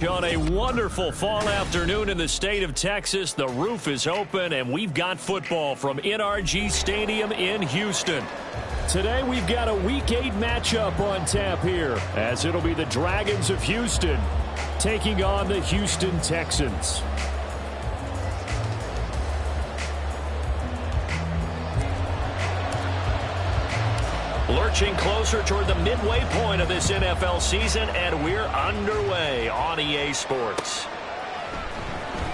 On a wonderful fall afternoon in the state of Texas, the roof is open, and we've got football from NRG Stadium in Houston. Today, we've got a Week 8 matchup on tap here, as it'll be the Dragons of Houston taking on the Houston Texans. Lurching closer toward the midway point of this NFL season, and we're underway on EA Sports.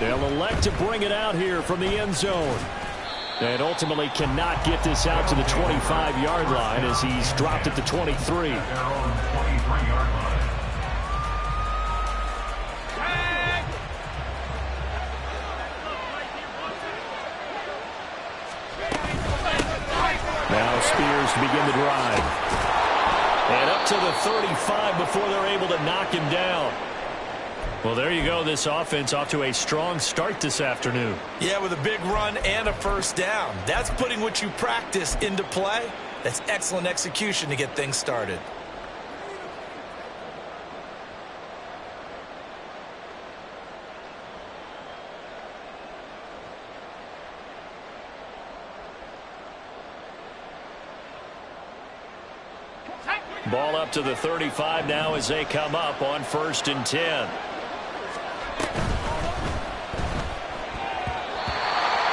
They'll elect to bring it out here from the end zone. And ultimately cannot get this out to the 25-yard line as he's dropped at the 23. Now Spears to begin the drive. And up to the 35 before they're able to knock him down. Well, there you go. This offense off to a strong start this afternoon. Yeah, with a big run and a first down. That's putting what you practice into play. That's excellent execution to get things started. Ball up to the 35 now as they come up on 1st and 10.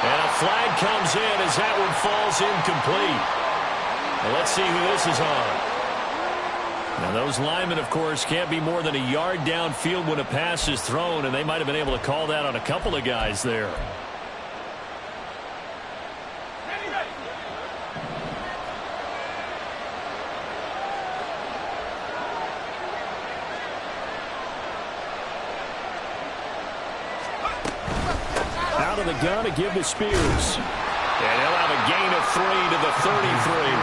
And a flag comes in as that one falls incomplete. Well, let's see who this is on. Now, those linemen, of course, can't be more than a yard downfield when a pass is thrown, and they might have been able to call that on a couple of guys there. Out of the gun to give to Spears. And he'll have a gain of 3 to the 33.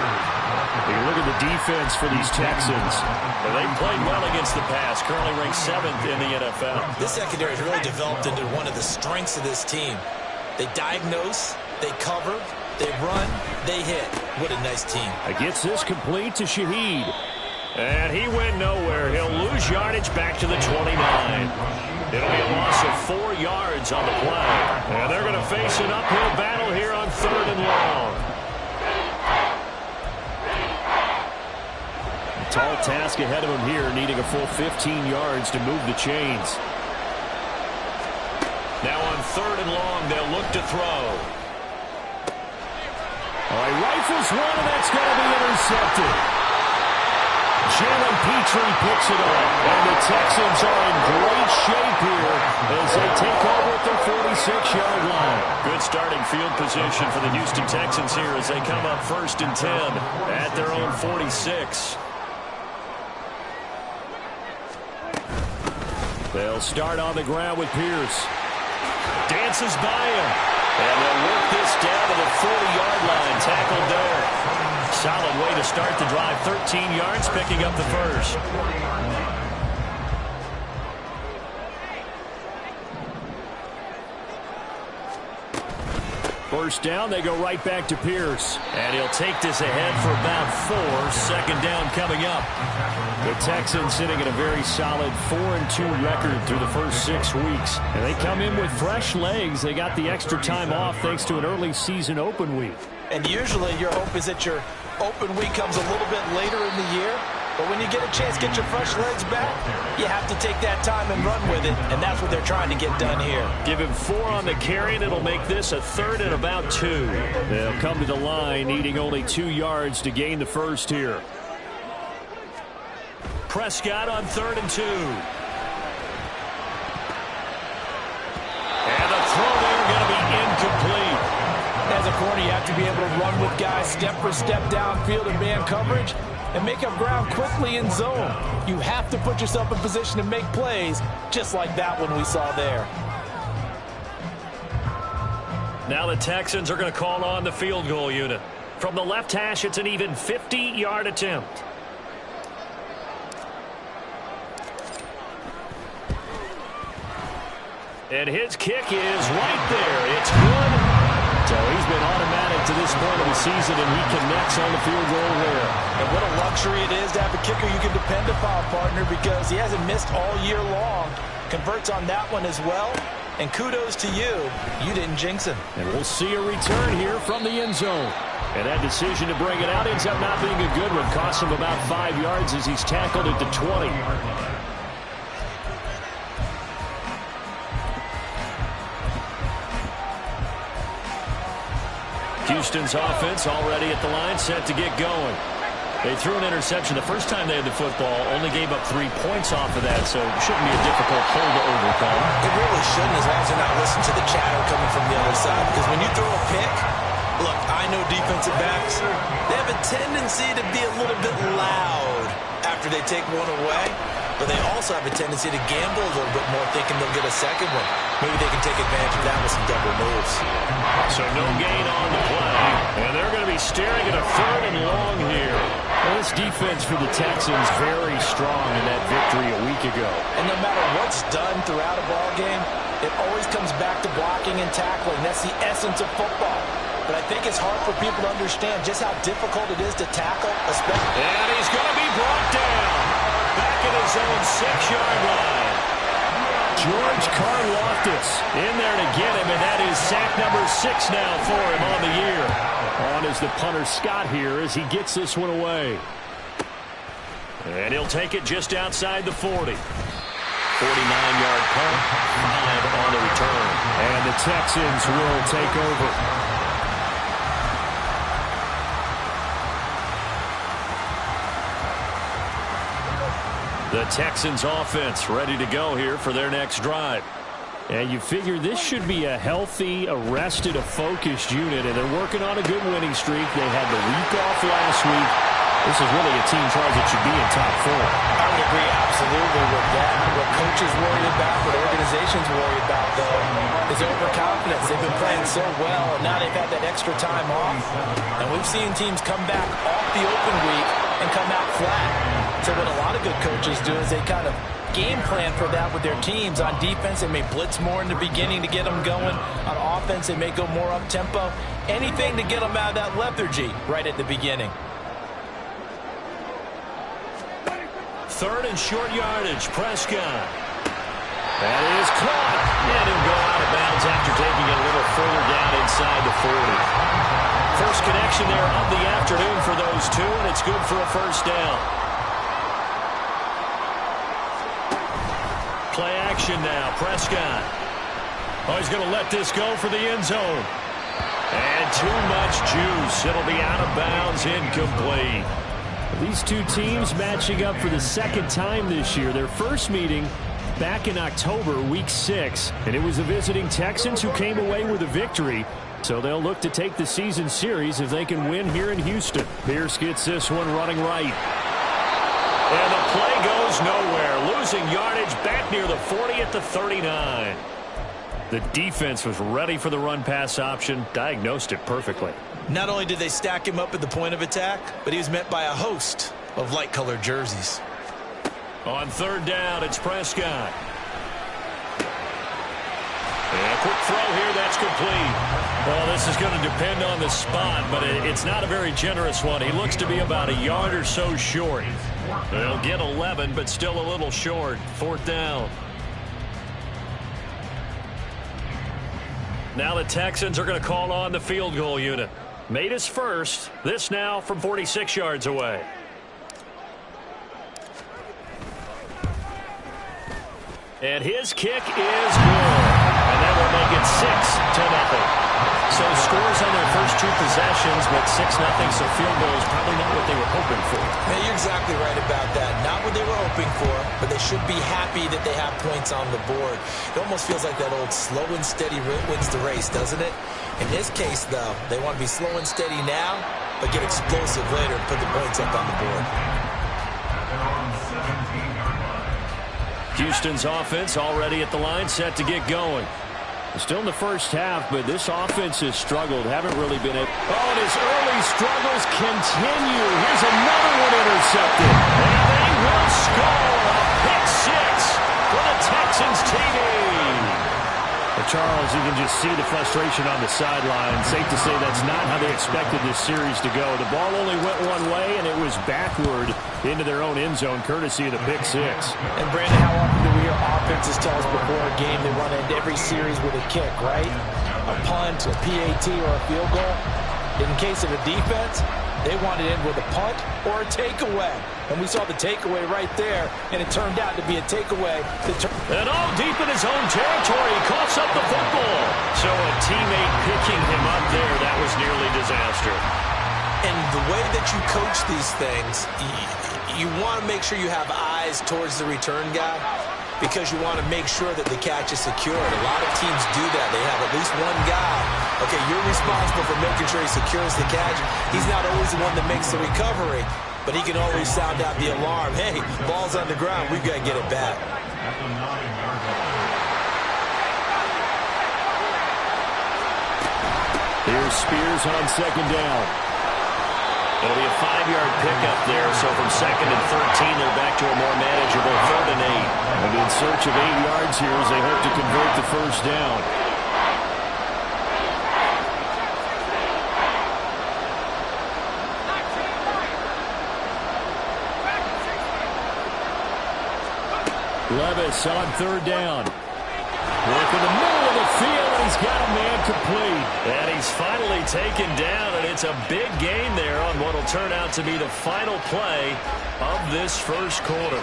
You look at the defense for these Texans. Well, they played well against the pass, currently ranked 7th in the NFL. This secondary has really developed into one of the strengths of this team. They diagnose, they cover, they run, they hit. What a nice team. Gets this complete to Shaheed. And he went nowhere. He'll lose yardage back to the 29. It'll be a loss of 4 yards on the play. And they're going to face an uphill battle here on 3rd and long. A tall task ahead of him here, needing a full 15 yards to move the chains. Now on 3rd and long, they'll look to throw. All right, rifles one, and that's going to be intercepted. Jalen Petrie picks it up, and the Texans are in great shape here as they take over at their 46-yard line. Good starting field position for the Houston Texans here as they come up 1st and 10 at their own 46. They'll start on the ground with Pierce. Dances by him, and they'll work this down to the 40-yard line. Tackled there. Solid way to start the drive. 13 yards, picking up the first. First down, they go right back to Pierce. And he'll take this ahead for about 4. Second down coming up. The Texans sitting at a very solid 4-2 record through the first 6 weeks. And they come in with fresh legs. They got the extra time off thanks to an early season open week. And usually your hope is that your open week comes a little bit later in the year. But when you get a chance to get your fresh legs back, you have to take that time and run with it. And that's what they're trying to get done here. Give him 4 on the carry, and it'll make this a 3rd and about 2. They'll come to the line, needing only 2 yards to gain the first here. Prescott on 3rd and 2. And the throw there going to be incomplete. As a corner, you have to be able to run with guys step for step downfield in man coverage and make up ground quickly in zone. You have to put yourself in position to make plays, just like that one we saw there. Now the Texans are going to call on the field goal unit. From the left hash, it's an even 50-yard attempt. And his kick is right there. It's good. So he's been automatic to this point of the season, and he connects on the field goal there. And what a luxury it is to have a kicker you can depend upon, partner, because he hasn't missed all year long. Converts on that one as well. And kudos to you. You didn't jinx him. And we'll see a return here from the end zone. And that decision to bring it out ends up not being a good one. Costs him about 5 yards as he's tackled at the 20. Houston's offense already at the line, set to get going. They threw an interception the first time they had the football, only gave up 3 points off of that, so it shouldn't be a difficult hole to overcome. It really shouldn't, as long as they're not listening to the chatter coming from the other side. Because when you throw a pick, look, I know defensive backs, they have a tendency to be a little bit loud after they take one away. But they also have a tendency to gamble a little bit more, thinking they'll get a second one. Maybe they can take advantage of that with some double moves. So no gain on the play. And they're going to be staring at a 3rd and long here. Well, this defense for the Texans very strong in that victory a week ago. And no matter what's done throughout a ball game, it always comes back to blocking and tackling. That's the essence of football. But I think it's hard for people to understand just how difficult it is to tackle. And he's going to be brought down. Back at his own 6-yard line. George Karlaftis in there to get him, and that is sack number 6 now for him on the year. On is the punter Scott here as he gets this one away. And he'll take it just outside the 40. 49-yard punt, 5 on the return. And the Texans will take over. The Texans offense ready to go here for their next drive. And you figure this should be a healthy, a focused unit, and they're working on a good winning streak. They had the week off last week. This is really a team charge that should be in top 4. I would agree absolutely with that. What coaches worry about, what organizations worry about, though, is overconfidence. They've been playing so well, and now they've had that extra time off. And we've seen teams come back off the open week and come out flat. So what a lot of good coaches do is they kind of game plan for that with their teams. On defense, they may blitz more in the beginning to get them going. On offense, they may go more up-tempo. Anything to get them out of that lethargy right at the beginning. 3rd and short yardage, Prescott. That is caught. And he'll go out of bounds after taking it a little further down inside the 40. First connection there of the afternoon for those two, and it's good for a first down. Play action now, Prescott. Oh, he's going to let this go for the end zone. And too much juice. It'll be out of bounds, incomplete. These two teams matching up for the 2nd time this year. Their first meeting back in October, week 6. And it was the visiting Texans who came away with a victory. So they'll look to take the season series if they can win here in Houston. Pierce gets this one running right. And the play goes nowhere. Losing yardage back near the 40 at the 39. The defense was ready for the run-pass option, diagnosed it perfectly. Not only did they stack him up at the point of attack, but he was met by a host of light-colored jerseys. On 3rd down, it's Prescott. And a quick throw here, that's complete. Well, this is going to depend on the spot, but it's not a very generous one. He looks to be about a yard or so short. They'll get 11, but still a little short. 4th down. Now the Texans are going to call on the field goal unit. Made his first. This now from 46 yards away. And his kick is good. And that will make it 6-0. So scores on their first 2 possessions, but 6-0, so field goal is probably not what they were hoping for. Man, you're exactly right about that. Not what they were hoping for, but they should be happy that they have points on the board. It almost feels like that old slow and steady wins the race, doesn't it? In this case, though, they want to be slow and steady now, but get explosive later and put the points up on the board. Houston's offense already at the line, set to get going. Still in the first half, but this offense has struggled. Haven't really been able. Oh, and his early struggles continue. Here's another one intercepted. And they will score a pick 6 for the Texans TV. Well, Charles, you can just see the frustration on the sideline. Safe to say that's not how they expected this series to go. The ball only went one way, and it was backward into their own end zone, courtesy of the pick six. And, Brandon, how often do we hear offenses tell us before a game they want to end every series with a kick, right? A punt, a PAT, or a field goal. In case of the defense, they wanted to end with a punt or a takeaway. And we saw the takeaway right there, and it turned out to be a takeaway. And all deep in his own territory, he coughs up the football. So a teammate picking him up there, that was nearly disaster. And the way that you coach these things, you want to make sure you have eyes towards the return guy because you want to make sure that the catch is secured. A lot of teams do that. They have at least one guy. Okay, you're responsible for making sure he secures the catch. He's not always the one that makes the recovery, but he can always sound out the alarm. Hey, ball's on the ground. We've got to get it back. Here's Spears on second down. It'll be a 5-yard pickup there, so from 2nd and 13, they're back to a more manageable 3rd and 8. And in search of 8 yards here as they hope to convert the first down. Levis on 3rd down. Working the middle of the field, and he's got a man complete. And he's finally taken down, and it's a big gain there on what will turn out to be the final play of this first quarter.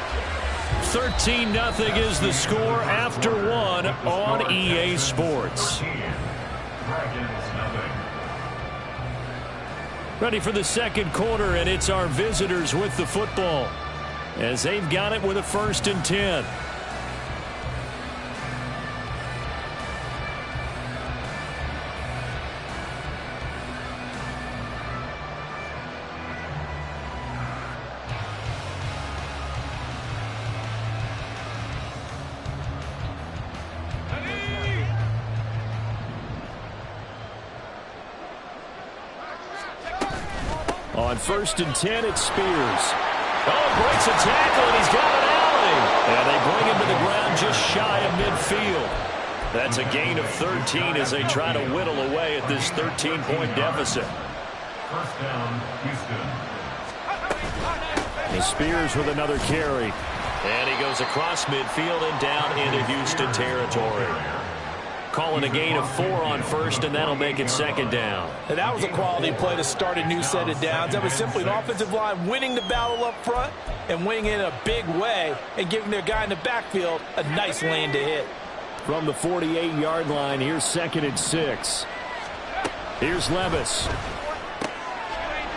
13-0 is the score after 1 on EA Sports. Ready for the second quarter, and it's our visitors with the football as they've got it with a 1st and 10. On 1st and 10, it's Spears. Oh, breaks a tackle, and he's got an alley. And they bring him to the ground just shy of midfield. That's a gain of 13 as they try to whittle away at this 13-point deficit. First down, Houston. And Spears with another carry. And he goes across midfield and down into Houston territory. Calling a gain of 4 on 1st, and that'll make it 2nd down. And that was a quality play to start a new set of downs. That was simply an offensive line winning the battle up front and winning it in a big way and giving their guy in the backfield a nice lane to hit. From the 48-yard line, here's 2nd and 6. Here's Levis.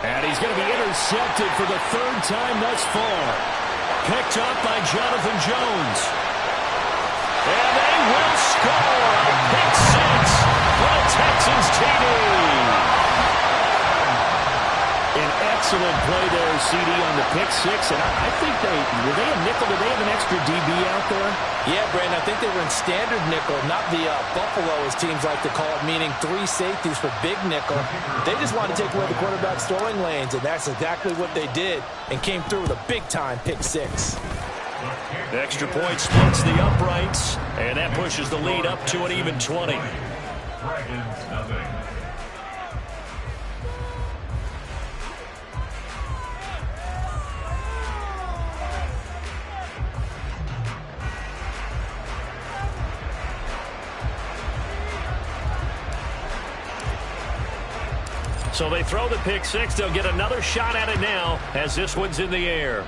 And he's going to be intercepted for the 3rd time thus far. Picked up by Jonathan Jones. And they will score a pick 6 for the Texans TD. An excellent play there, CD, on the pick 6. And I think were they a nickel? Did they have an extra DB out there? Yeah, Brandon, I think they were in standard nickel, not the Buffalo, as teams like to call it, meaning 3 safeties for big nickel. They just wanted to take away the quarterback's throwing lanes, and that's exactly what they did and came through with a big-time pick 6. The extra point splits the uprights, and that pushes the lead up to an even 20. Dragons, nothing. So they throw the pick 6. They'll get another shot at it now as this one's in the air.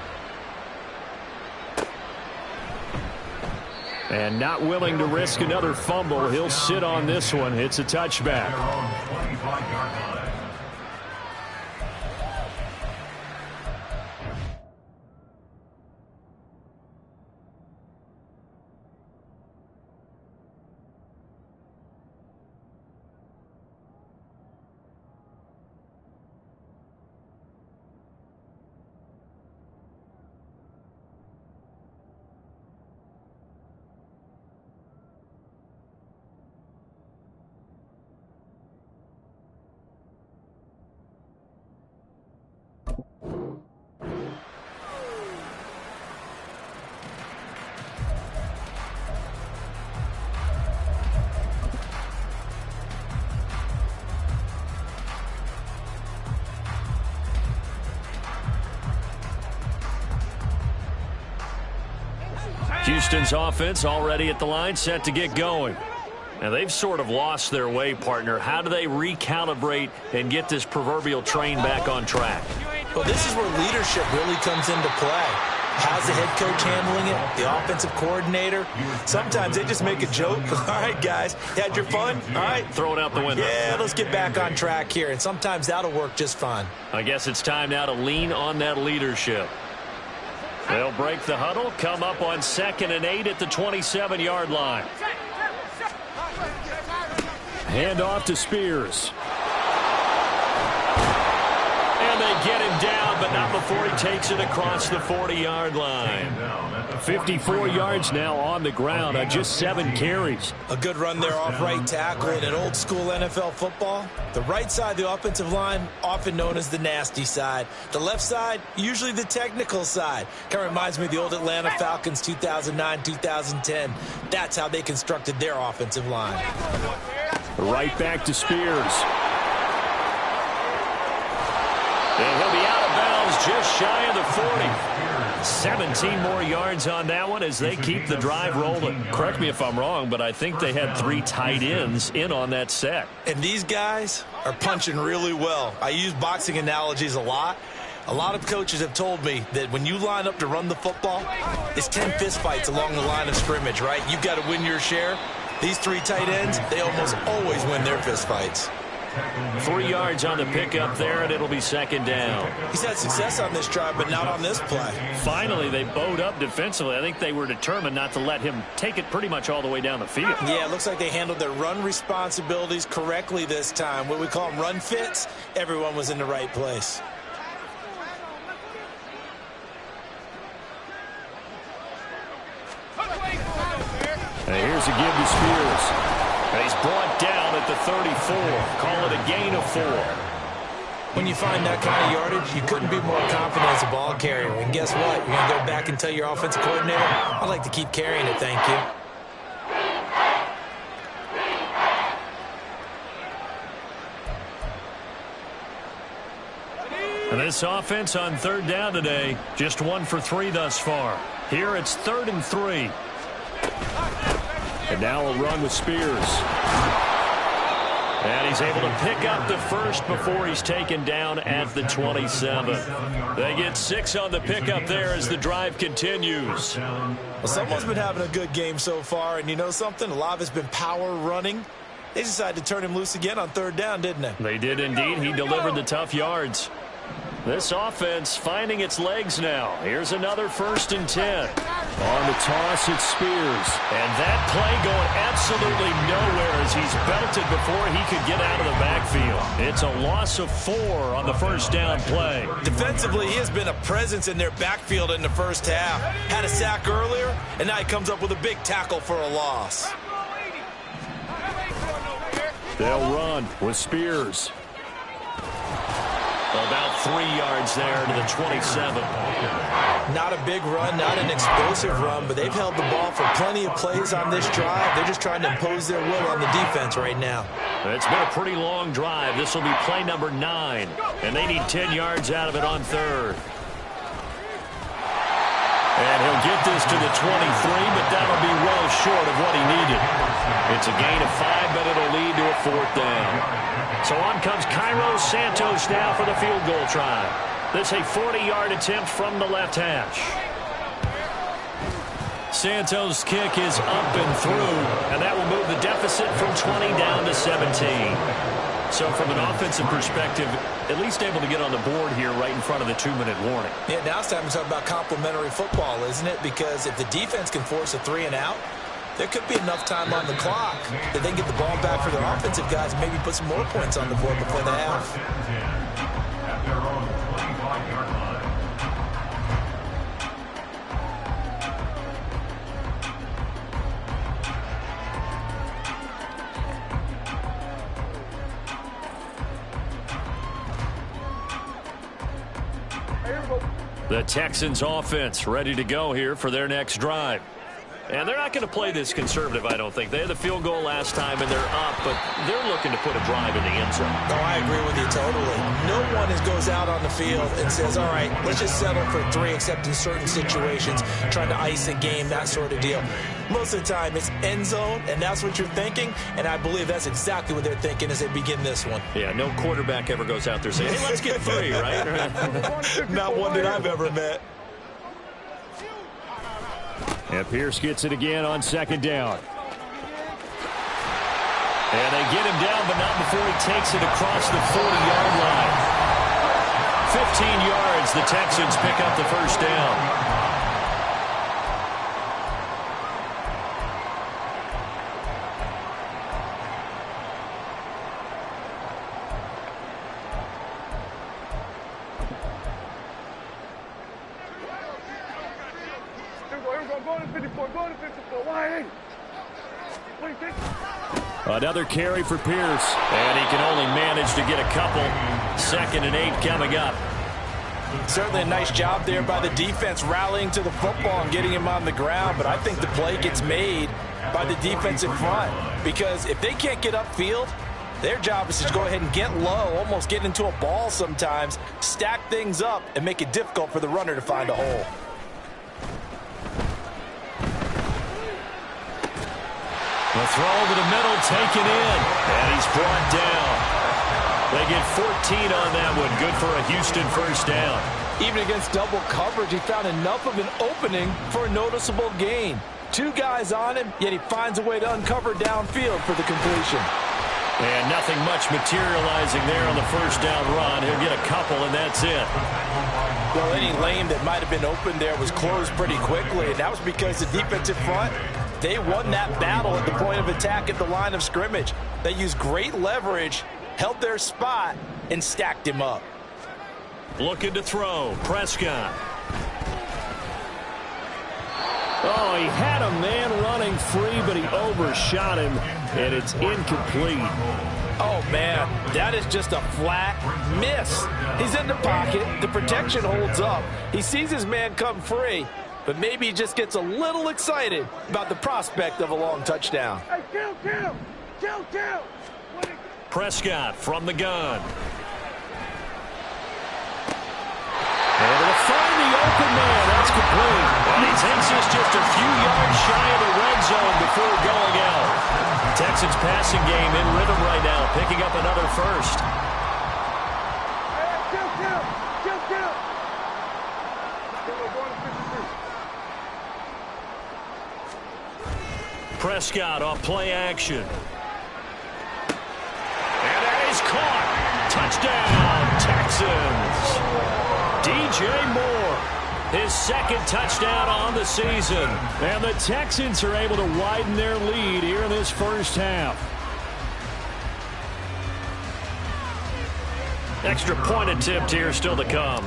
And not willing to risk another fumble. He'll sit on this one. It's a touchback. Their own 25-yard line. Houston's offense already at the line, set to get going. And they've sort of lost their way, partner. How do they recalibrate and get this proverbial train back on track? Well, this is where leadership really comes into play. How's the head coach handling it? The offensive coordinator? Sometimes they just make a joke. All right, guys, had your fun? All right. Throw it out the window. Yeah, let's get back on track here. And sometimes that'll work just fine. I guess it's time now to lean on that leadership. They'll break the huddle, come up on 2nd and 8 at the 27-yard line. Hand off to Spears. And they get him down, but not before he takes it across the 40-yard line. 54 yards now on the ground on just 7 carries. A good run there off right tackle. In an old-school NFL football, the right side of the offensive line, often known as the nasty side. The left side, usually the technical side. Kind of reminds me of the old Atlanta Falcons 2009-2010. That's how they constructed their offensive line. Right back to Spears. And he'll be out of bounds just shy of the 40. 17 more yards on that one as they keep the drive rolling. Correct me if I'm wrong, but I think they had 3 tight ends in on that set. And these guys are punching really well. I use boxing analogies a lot. A lot of coaches have told me that when you line up to run the football, it's 10 fistfights along the line of scrimmage, right? You've got to win your share. These 3 tight ends, they almost always win their fistfights. 3 yards on the pickup there, and it'll be 2nd down. He's had success on this drive, but not on this play. Finally, they bowed up defensively. I think they were determined not to let him take it pretty much all the way down the field. Yeah, it looks like they handled their run responsibilities correctly this time. What we call them run fits, everyone was in the right place. And here's a give to Spears. And he's brought down at the 34. Call it a gain of 4. When you find that kind of yardage, you couldn't be more confident as a ball carrier. And guess what? You're going to go back and tell your offensive coordinator, I'd like to keep carrying it, thank you. And this offense on 3rd down today, just 1 for 3 thus far. Here it's 3rd and 3. And now a run with Spears. And he's able to pick up the first before he's taken down at the 27. They get 6 on the pickup there as the drive continues. Well, someone's been having a good game so far, and you know something? A lot of it's been power running. They decided to turn him loose again on 3rd down, didn't they? They did indeed. He delivered the tough yards. This offense finding its legs now. Here's another 1st and 10. On the toss, it's Spears. And that play going absolutely nowhere as he's belted before he could get out of the backfield. It's a loss of 4 on the 1st down play. Defensively, he has been a presence in their backfield in the first half. Had a sack earlier, and now he comes up with a big tackle for a loss. They'll run with Spears. About 3 yards there to the 27. Not a big run, not an explosive run, but they've held the ball for plenty of plays on this drive. They're just trying to impose their will on the defense right now. It's been a pretty long drive. This will be play number 9, and they need 10 yards out of it on 3rd. And he'll get this to the 23, but that'll be well short of what he needed. It's a gain of 5, but it'll lead to a 4th down. So on comes Cairo Santos now for the field goal try. This a 40-yard attempt from the left hash. Santos' kick is up and through, and that will move the deficit from 20 down to 17. So from an offensive perspective, at least able to get on the board here right in front of the 2-minute warning. Yeah, now it's time to talk about complementary football, isn't it? Because if the defense can force a 3 and out, there could be enough time on the clock that they can get the ball back for their offensive guys and maybe put some more points on the board before the half. At their own 25-yard line. The Texans offense ready to go here for their next drive. And they're not going to play this conservative, I don't think. They had the field goal last time, and they're up, but they're looking to put a drive in the end zone. No, I agree with you totally. No one goes out on the field and says, all right, let's just settle for 3, except in certain situations, trying to ice a game, that sort of deal. Most of the time, it's end zone, and that's what you're thinking, and I believe that's exactly what they're thinking as they begin this one. Yeah, no quarterback ever goes out there saying, hey, let's get 3, right? Not one that I've ever met. And Pierce gets it again on 2nd down. And they get him down, but not before he takes it across the 40-yard line. 15 yards, the Texans pick up the first down. Another carry for Pierce, and he can only manage to get a couple. 2nd and 8 coming up. Certainly a nice job there by the defense rallying to the football and getting him on the ground, but I think the play gets made by the defensive front, because if they can't get upfield, their job is to go ahead and get low, almost get into a ball sometimes, stack things up, and make it difficult for the runner to find a hole. The throw to the middle, taken in, and he's brought down. They get 14 on that one. Good for a Houston first down. Even against double coverage, he found enough of an opening for a noticeable gain. 2 guys on him, yet he finds a way to uncover downfield for the completion. And nothing much materializing there on the first down run. He'll get a couple, and that's it. Well, any lane that might have been open there was closed pretty quickly, and that was because the defensive front, they won that battle at the point of attack at the line of scrimmage. They used great leverage, held their spot, and stacked him up. Looking to throw. Prescott. Oh, he had a man running free, but he overshot him, and it's incomplete. Oh, man, that is just a flat miss. He's in the pocket. The protection holds up. He sees his man come free, but maybe he just gets a little excited about the prospect of a long touchdown. Hey, kill. Prescott from the gun. Able to find the open man. That's complete. And he takes us just a few yards shy of the red zone before going out. Texans passing game in rhythm right now, picking up another first. Kill. Prescott off play action. And that is caught. Touchdown, Texans. DJ Moore, his 2nd touchdown on the season. And the Texans are able to widen their lead here in this first half. Extra point attempt here still to come.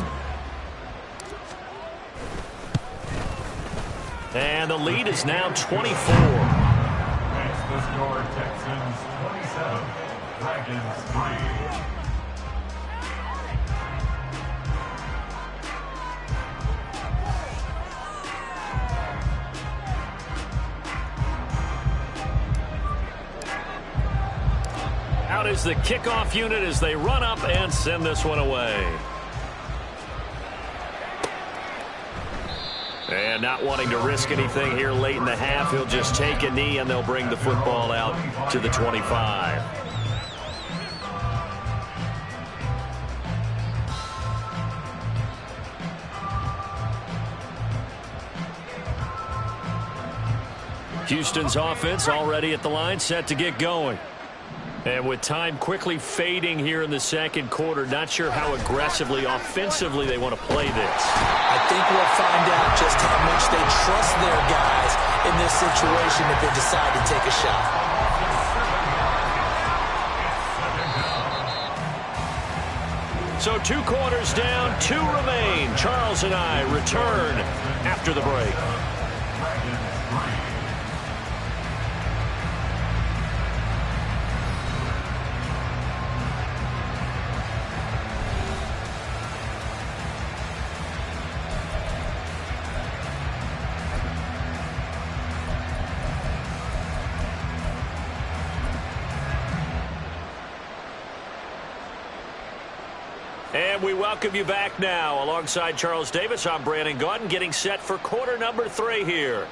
And the lead is now 24. Next, the score, Texans 27, Dragons 3. Out is the kickoff unit as they run up and send this one away. And not wanting to risk anything here late in the half, he'll just take a knee and they'll bring the football out to the 25. Houston's offense already at the line, set to get going. And with time quickly fading here in the 2nd quarter, not sure how aggressively, offensively they want to play this. I think we'll find out just how much they trust their guys in this situation if they decide to take a shot. So 2 quarters down, 2 remain. Charles and I return after the break. And we welcome you back now. Alongside Charles Davis, I'm Brandon Gaudin, getting set for quarter number 3 here.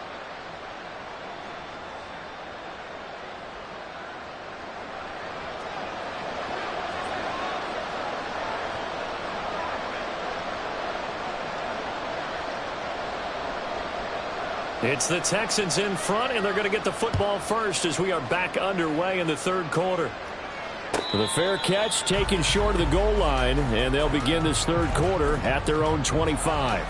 It's the Texans in front, and they're going to get the football first as we are back underway in the third quarter. The fair catch taken short of the goal line, and they'll begin this third quarter at their own 25.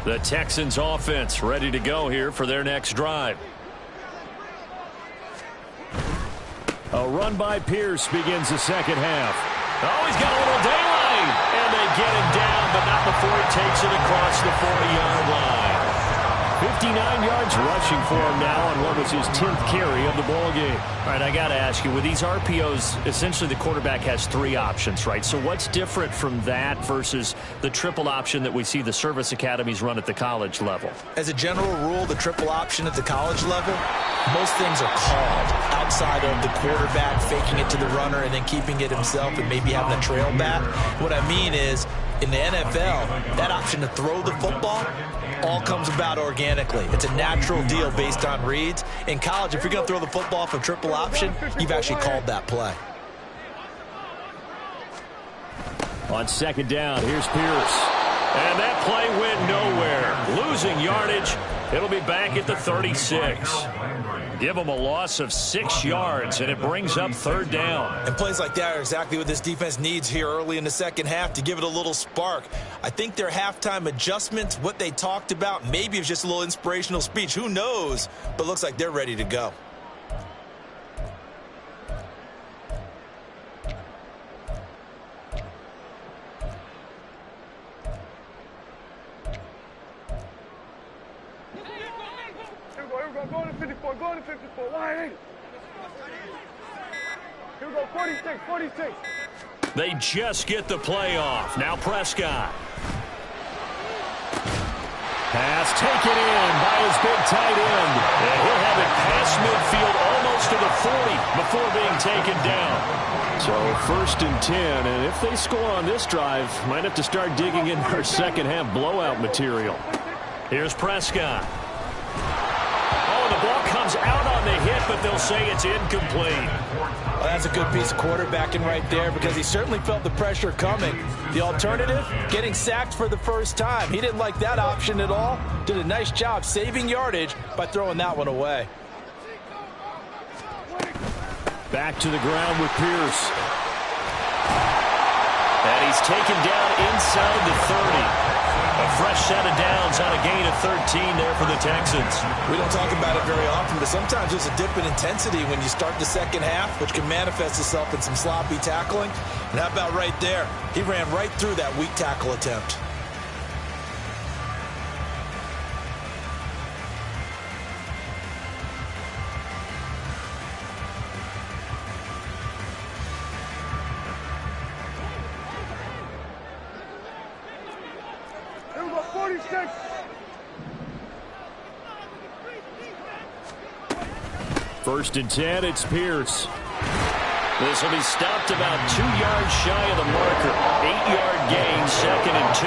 The Texans offense ready to go here for their next drive. A run by Pierce begins the second half. Oh, he's got a little daylight, and they get him down, but not before he takes it across the 40-yard line. 59 yards rushing for him now on what was his 10th carry of the ball game. All right, I got to ask you, with these RPOs, essentially the quarterback has 3 options, right? So what's different from that versus the triple option that we see the service academies run at the college level? As a general rule, the triple option at the college level, most things are called outside of the quarterback faking it to the runner and then keeping it himself and maybe having a trail back. What I mean is, in the NFL, that option to throw the football all comes about organically. It's a natural deal based on reads. In college, if you're going to throw the football for triple option, you've actually called that play. On second down, here's Pierce. And that play went nowhere. Losing yardage. It'll be back at the 36. Give them a loss of 6 yards, and it brings up third down. And plays like that are exactly what this defense needs here early in the second half to give it a little spark. I think their halftime adjustments, what they talked about, maybe it's just a little inspirational speech. Who knows? But looks like they're ready to go. Go to 54, go to 54, wide in. Here we go, 46, 46. They just get the play off. Now Prescott. Pass taken in by his big tight end. And he'll have it past midfield almost to the 40 before being taken down. So 1st and 10, and if they score on this drive, might have to start digging in our second half blowout material. Here's Prescott. The ball comes out on the hit, but they'll say it's incomplete. Well, that's a good piece of quarterbacking right there because he certainly felt the pressure coming. The alternative, getting sacked for the first time. He didn't like that option at all. Did a nice job saving yardage by throwing that one away. Back to the ground with Pierce. And he's taken down inside the 30. A fresh set of downs on a gain of 13 there for the Texans. We don't talk about it very often, but sometimes there's a dip in intensity when you start the second half, which can manifest itself in some sloppy tackling. And how about right there? He ran right through that weak tackle attempt. First and 10, it's Pierce. This will be stopped about 2 yards shy of the marker. 8-yard gain, 2nd and 2.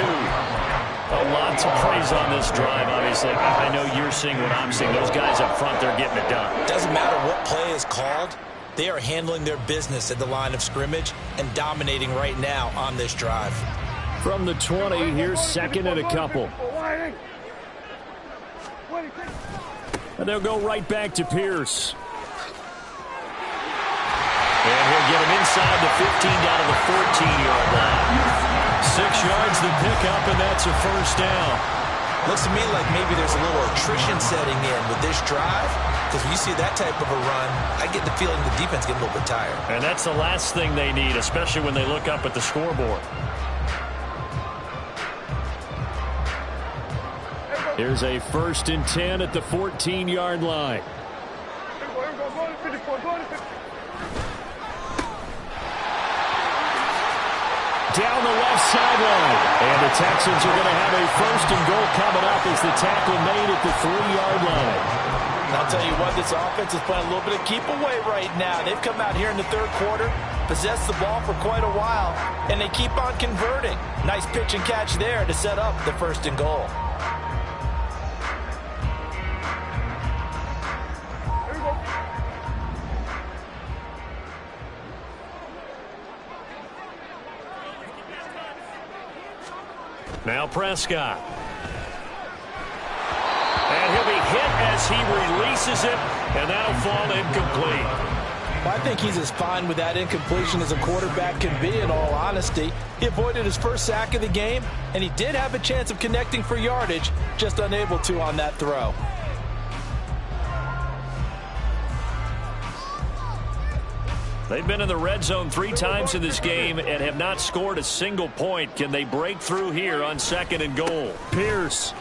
A lot to praise on this drive, obviously. I know you're seeing what I'm seeing. Those guys up front, they're getting it done. Doesn't matter what play is called. They are handling their business at the line of scrimmage and dominating right now on this drive. From the 20, here's 2nd and a couple. And they'll go right back to Pierce. And he'll get him inside the 15 down to the 14-yard line. 6 yards to pick up, and that's a first down. Looks to me like maybe there's a little attrition setting in with this drive, because when you see that type of a run, I get the feeling the defense getting a little bit tired. And that's the last thing they need, especially when they look up at the scoreboard. Here's a 1st and 10 at the 14-yard line. Down the left sideline. And the Texans are going to have a 1st and goal coming up as the tackle made at the 3-yard line. I'll tell you what, this offense is playing a little bit of keep away right now. They've come out here in the third quarter, possessed the ball for quite a while, and they keep on converting. Nice pitch and catch there to set up the first and goal. Now Prescott. And he'll be hit as he releases it, and that'll fall incomplete. Well, I think he's as fine with that incompletion as a quarterback can be, in all honesty. He avoided his first sack of the game, and he did have a chance of connecting for yardage, just unable to on that throw. They've been in the red zone 3 times in this game and have not scored a single point. Can they break through here on 2nd and goal? Pierce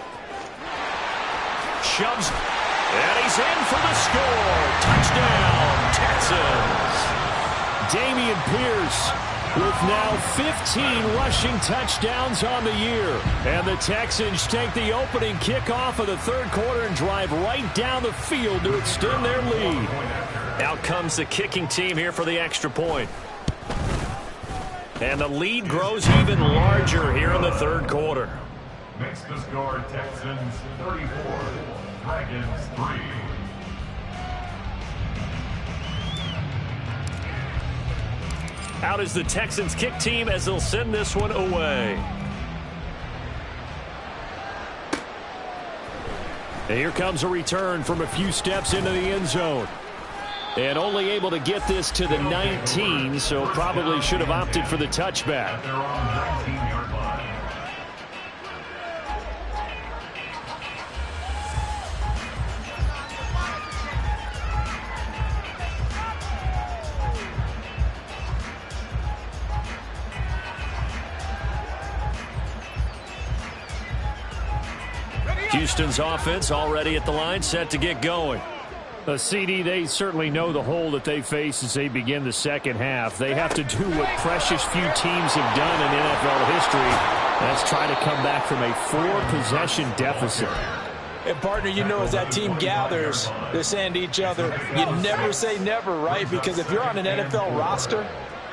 shoves, and he's in for the score. Touchdown, Texans. Dameon Pierce with now 15 rushing touchdowns on the year. And the Texans take the opening kickoff of the third quarter and drive right down the field to extend their lead. Out comes the kicking team here for the extra point. And the lead grows even larger here in the third quarter. Makes the score Texans 34, Dragons 3. Out is the Texans kick team as they'll send this one away. And here comes a return from a few steps into the end zone. And only able to get this to the 19, so probably should have opted for the touchback. At their own 19-yard line. Houston's offense already at the line, set to get going. CD, they certainly know the hole that they face as they begin the second half. They have to do what precious few teams have done in NFL history. That's try to come back from a 4-possession deficit. And, partner, you know, as that team gathers, they're saying to each other, you never say never, right? Because if you're on an NFL roster,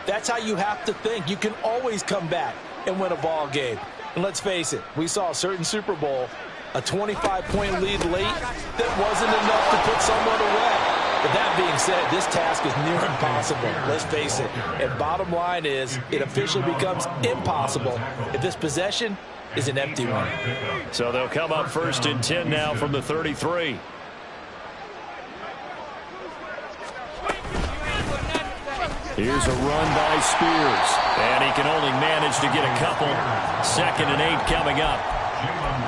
that's how you have to think. You can always come back and win a ball game. And let's face it, we saw a certain Super Bowl, a 25-point lead late that wasn't enough to put someone away. But that being said, this task is near impossible. Let's face it. And bottom line is, it officially becomes impossible if this possession is an empty one. So they'll come up 1st and 10 now from the 33. Here's a run by Spears. And he can only manage to get a couple. 2nd and 8 coming up.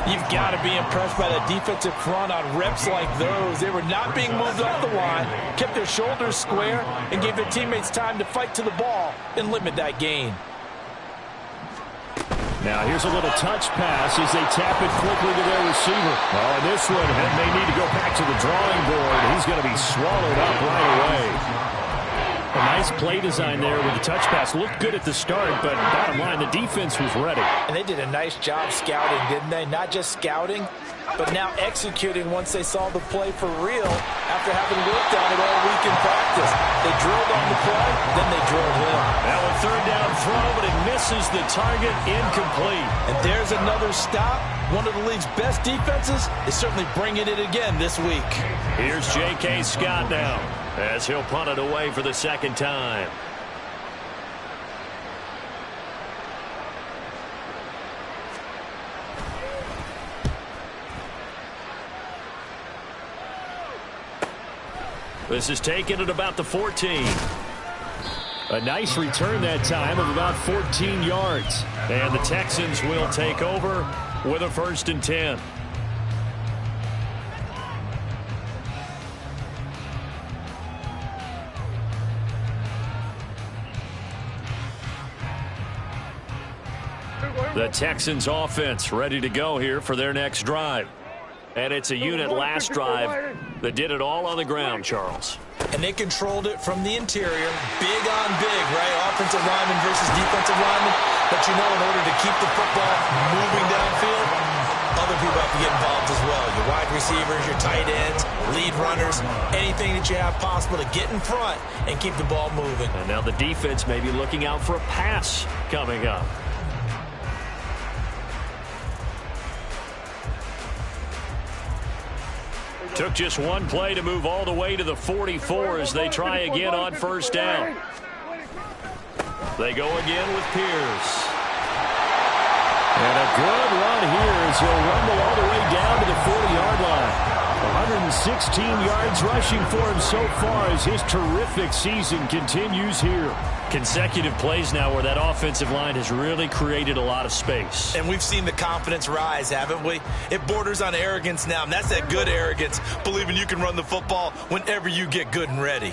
You've got to be impressed by that defensive front on reps like those. They were not being moved off the line, kept their shoulders square, and gave their teammates time to fight to the ball and limit that gain. Now here's a little touch pass as they tap it quickly to their receiver. Oh, and this one may need to go back to the drawing board. He's going to be swallowed up right away. A nice play design there with the touch pass. Looked good at the start, but bottom line, the defense was ready. And they did a nice job scouting, didn't they? Not just scouting, but now executing once they saw the play for real after having worked on it all week in practice. They drilled on the play, then they drilled him. Now a 3rd down throw, but it misses the target, incomplete. And there's another stop. One of the league's best defenses is certainly bringing it again this week. Here's J.K. Scott now, as he'll punt it away for the 2nd time. This is taken at about the 14. A nice return that time of about 14 yards. And the Texans will take over with a 1st and 10. The Texans offense ready to go here for their next drive. And it's a unit last drive that did it all on the ground, Charles. And they controlled it from the interior. Big on big, right? Offensive lineman versus defensive lineman. But you know, in order to keep the football moving downfield, other people have to get involved as well. Your wide receivers, your tight ends, lead runners, anything that you have possible to get in front and keep the ball moving. And now the defense may be looking out for a pass coming up. Took just one play to move all the way to the 44 as they try again on first down. They go again with Pierce. And a good run here as he'll rumble all the way down to the 40-yard line. 116 yards rushing for him so far as his terrific season continues here. Consecutive plays now where that offensive line has really created a lot of space. And we've seen the confidence rise, haven't we? It borders on arrogance now, and that's that good arrogance, believing you can run the football whenever you get good and ready.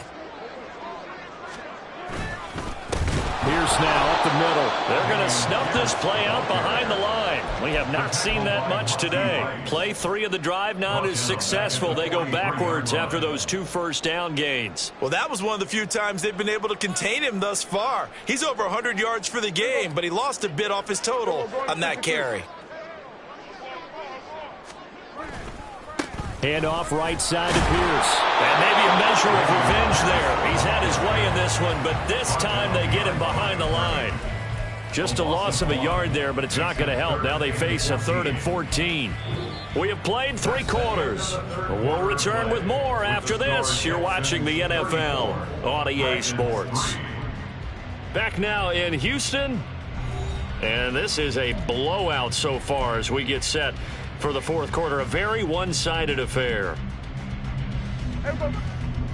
Pierce now up the middle. They're going to snuff this play out behind the line. We have not seen that much today. Play 3 of the drive not as successful. They go backwards after those 2 first down gains. Well, that was one of the few times they've been able to contain him thus far. He's over 100 yards for the game, but he lost a bit off his total on that carry. Handoff right side to Pierce. And maybe a measure of revenge there. He's had his way in this one, but this time they get him behind the line. Just a loss of a yard there, but it's not going to help. Now they face a 3rd and 14. We have played 3 quarters. We'll return with more after this. You're watching the NFL on EA Sports. Back now in Houston. And this is a blowout so far as we get set for the 4th quarter. A very one-sided affair.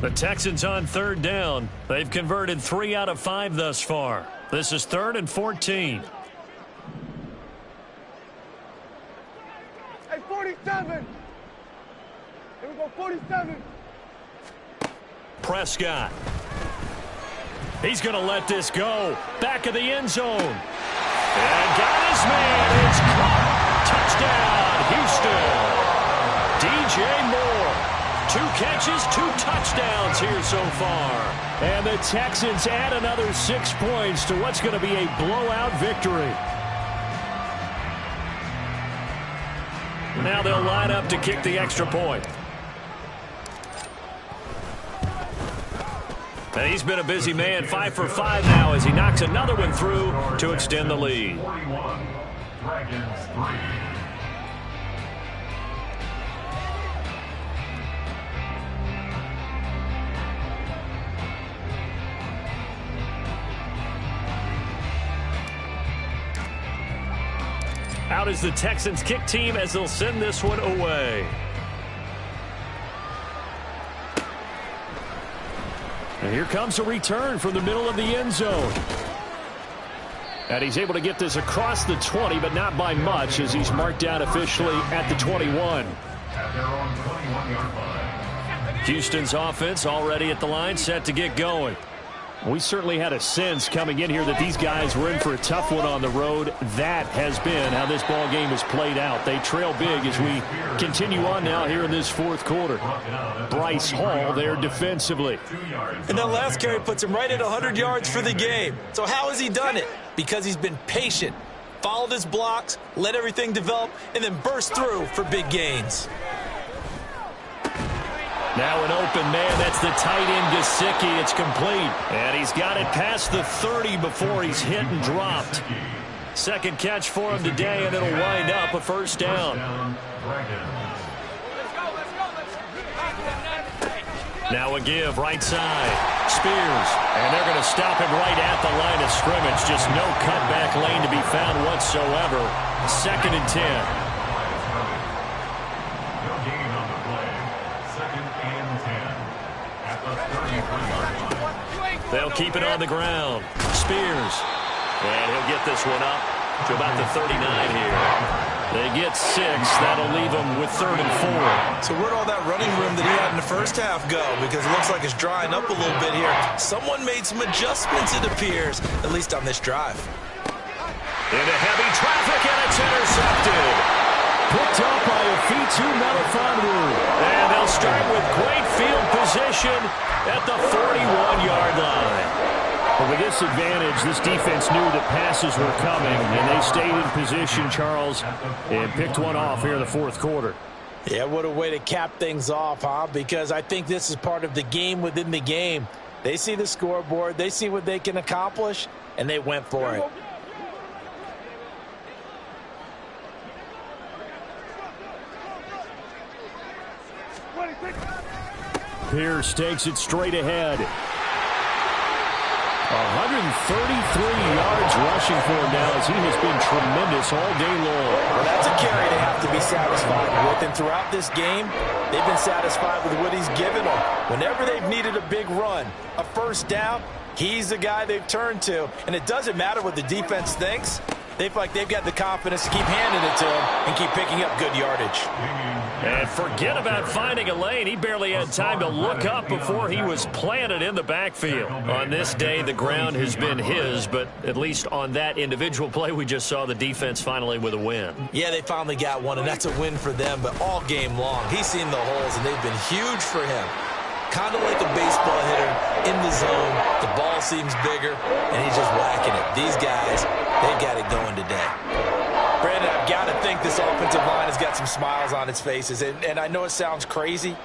The Texans on 3rd down. They've converted 3 out of 5 thus far. This is 3rd and 14. Hey, 47. Here we go, 47. Prescott. He's going to let this go. Back of the end zone. And got his man. It's caught. Touchdown, Houston. DJ Moore. 2 catches, 2 touchdowns here so far. And the Texans add another 6 points to what's going to be a blowout victory. Now they'll line up to kick the extra point. And he's been a busy man, 5 for 5 now as he knocks another one through to extend the lead. 41, Dragons 3. Out is the Texans kick team as they'll send this one away. And here comes a return from the middle of the end zone. And he's able to get this across the 20, but not by much as he's marked down officially at the 21. At their own 21-yard line. Houston's offense already at the line, set to get going. We certainly had a sense coming in here that these guys were in for a tough one on the road. That has been how this ball game has played out. They trail big as we continue on now here in this 4th quarter. Bryce Hall there defensively. And that last carry puts him right at 100 yards for the game. So how has he done it? Because he's been patient, followed his blocks, let everything develop, and then burst through for big gains. Now an open man. That's the tight end, Gesicki. It's complete. And he's got it past the 30 before he's hit and dropped. 2nd catch for him today, and it'll wind up a 1st down. Now a give right side. Spears. And they're going to stop him right at the line of scrimmage. Just no cutback lane to be found whatsoever. 2nd and 10. They'll keep it on the ground. Spears. And he'll get this one up to about the 39 here. They get 6. That'll leave them with 3rd and 4. So where'd all that running room that he had in the first half go? Because it looks like it's drying up a little bit here. Someone made some adjustments, it appears, at least on this drive. Into heavy traffic, and it's intercepted. Picked up by Afitu Melifonwu. And they'll start with great field position at the 41-yard line. But with this advantage, this defense knew that passes were coming, and they stayed in position, Charles, and picked one off here in the 4th quarter. Yeah, what a way to cap things off, huh? Because I think this is part of the game within the game. They see the scoreboard, they see what they can accomplish, and they went for it. Pierce takes it straight ahead. 133 yards rushing for him now as he has been tremendous all day long. Well, that's a carry they have to be satisfied with. And throughout this game, they've been satisfied with what he's given them. Whenever they've needed a big run, a first down, he's the guy they've turned to. And it doesn't matter what the defense thinks. They feel like they've got the confidence to keep handing it to him and keep picking up good yardage. And forget about finding a lane. He barely had time to look up before he was planted in the backfield. On this day, the ground has been his, but at least on that individual play, we just saw the defense finally with a win. Yeah, they finally got one, and that's a win for them, but all game long, he's seen the holes, and they've been huge for him. Kind of like a baseball hitter in the zone. The ball seems bigger, and he's just whacking it. These guys, they've got it going today. Brandon, I've got to think this offensive line has got some smiles on its faces. And I know it sounds crazy,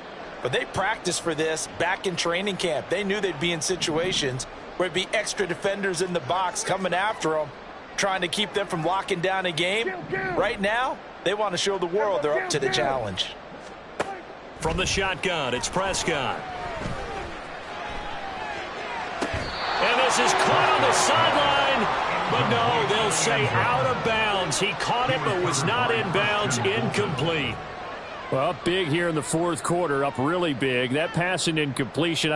but they practiced for this back in training camp. They knew they'd be in situations where it'd be extra defenders in the box coming after them, trying to keep them from locking down a game. Right now, they want to show the world they're up to the challenge. From the shotgun, it's Prescott. And this is caught on the sideline. But no, they'll say out of bounds. He caught it but was not in bounds. Incomplete. Well, up big here in the fourth quarter, up really big. That pass and incompletion,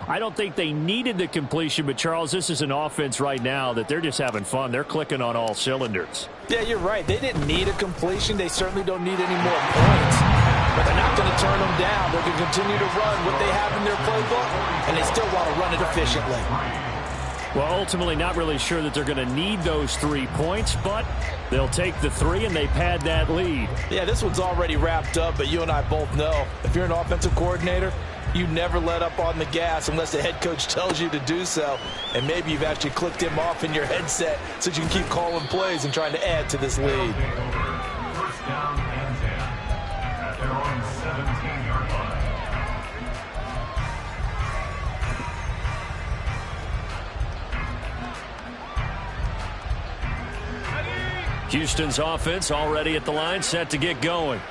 I don't think they needed the completion, but Charles, this is an offense right now that they're just having fun. They're clicking on all cylinders. Yeah, you're right. They didn't need a completion. They certainly don't need any more points. But they're not going to turn them down. They're going to continue to run what they have in their playbook, and they still want to run it efficiently. Well, ultimately not really sure that they're going to need those 3 points, but they'll take the 3 and they pad that lead. Yeah, this one's already wrapped up, but you and I both know if you're an offensive coordinator, you never let up on the gas unless the head coach tells you to do so. And maybe you've actually clicked him off in your headset so you can keep calling plays and trying to add to this lead. First down and 10 at their own 17-yard line. Houston's offense already at the line, set to get going.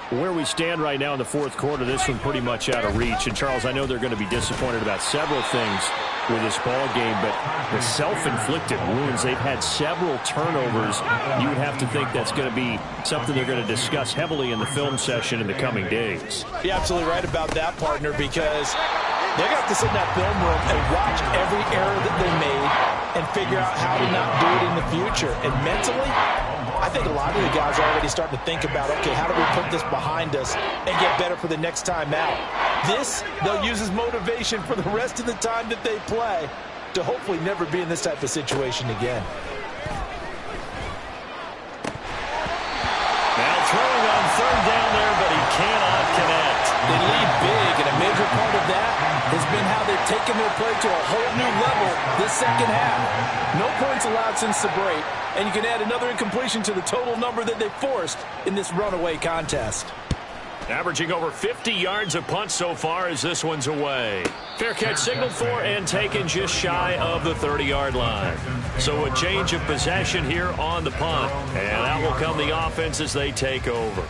Where we stand right now in the fourth quarter, this one pretty much out of reach. And, Charles, I know they're going to be disappointed about several things with this ball game, but the self-inflicted wounds, they've had several turnovers. You would have to think that's going to be something they're going to discuss heavily in the film session in the coming days. You're absolutely right about that, partner, because they're going to have to sit in that film room and watch every error that they made and figure out how to not do it in the future. And mentally, I think a lot of the guys are already starting to think about, okay, how do we put this behind us and get better for the next time out? This, they'll use as motivation for the rest of the time that they play to hopefully never be in this type of situation again. Now throwing on third down there, but he cannot connect. They lead big, and a major part of that has been how they've taken their play to a whole new level this second half. No points allowed since the break, and you can add another incompletion to the total number that they forced in this runaway contest. Averaging over 50 yards a punt so far as this one's away. Fair catch signaled for and taken just shy of the 30-yard line. So a change of possession here on the punt. And out will come the offense as they take over.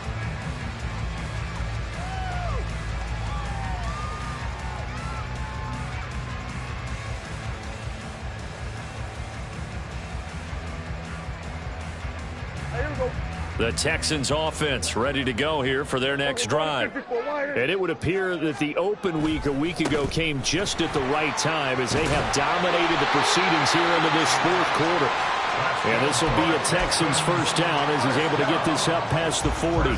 The Texans offense ready to go here for their next drive. And it would appear that the open week a week ago came just at the right time as they have dominated the proceedings here into this fourth quarter. And this will be a Texans first down as he's able to get this up past the 40.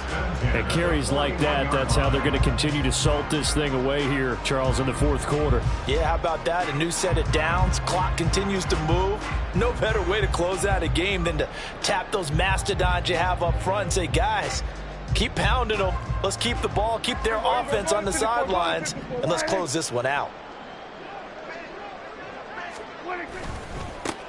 And carries like that, that's how they're going to continue to salt this thing away here, Charles, in the fourth quarter. Yeah, how about that? A new set of downs. Clock continues to move. No better way to close out a game than to tap those mastodons you have up front and say, guys, keep pounding them. Let's keep the ball, keep their offense on the sidelines, and let's close this one out.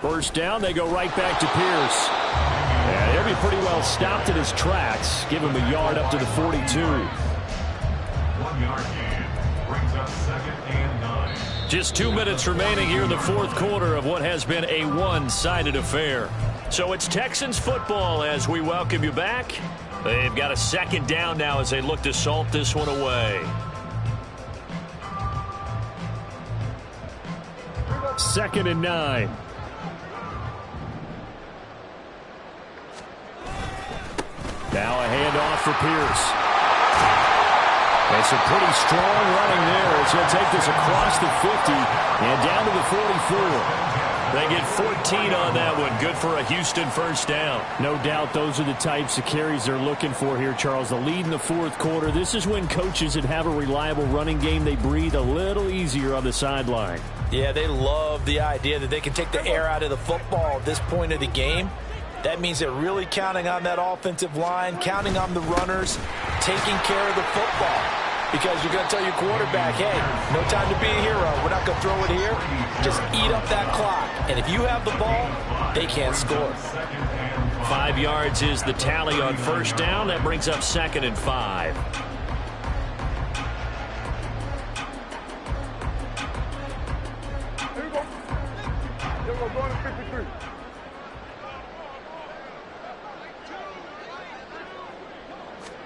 First down, they go right back to Pierce. And he pretty well stopped in his tracks. Give him a yard up to the 42. 1 yard gain brings up 2nd and 9. Just 2 minutes remaining here in the fourth quarter of what has been a one-sided affair. So it's Texans football as we welcome you back. They've got a 2nd down now as they look to salt this one away. 2nd and 9. Now a handoff for Pierce. It's a pretty strong running there as he'll take this across the 50 and down to the 44. They get 14 on that one. Good for a Houston first down. No doubt those are the types of carries they're looking for here, Charles. The lead in the fourth quarter. This is when coaches that have a reliable running game, they breathe a little easier on the sideline. Yeah, they love the idea that they can take the air out of the football at this point of the game. That means they're really counting on that offensive line, counting on the runners, taking care of the football. Because you're going to tell your quarterback, hey, no time to be a hero. We're not going to throw it here. Just eat up that clock. And if you have the ball, they can't score. 5 yards is the tally on first down. That brings up 2nd and 5. Here we go. Here we go. Going to 53.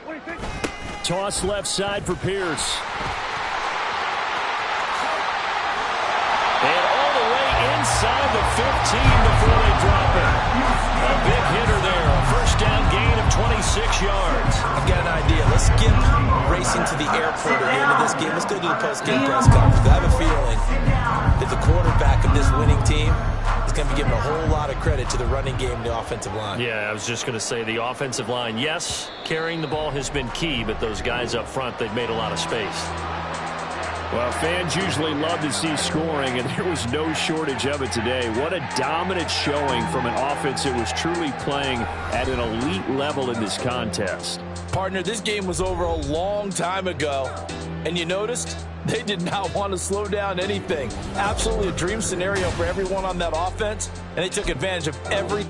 What do you think? Toss left side for Pierce. And all the way inside the 15 before they drop it. A big hitter there. A first down gain of 26 yards. I've got an idea. Let's skip racing to the airport at the end of this game. Let's go to the post-game press conference. I have a feeling that the quarterback of this winning team is going to be given a whole lot of credit to the running game and the offensive line. Yeah, I was just going to say the offensive line, yes, carrying the ball has been key, but those guys up front, they've made a lot of space. Well, fans usually love to see scoring, and there was no shortage of it today. What a dominant showing from an offense that was truly playing at an elite level in this contest. Partner, this game was over a long time ago, and you noticed they did not want to slow down anything. Absolutely a dream scenario for everyone on that offense, and they took advantage of every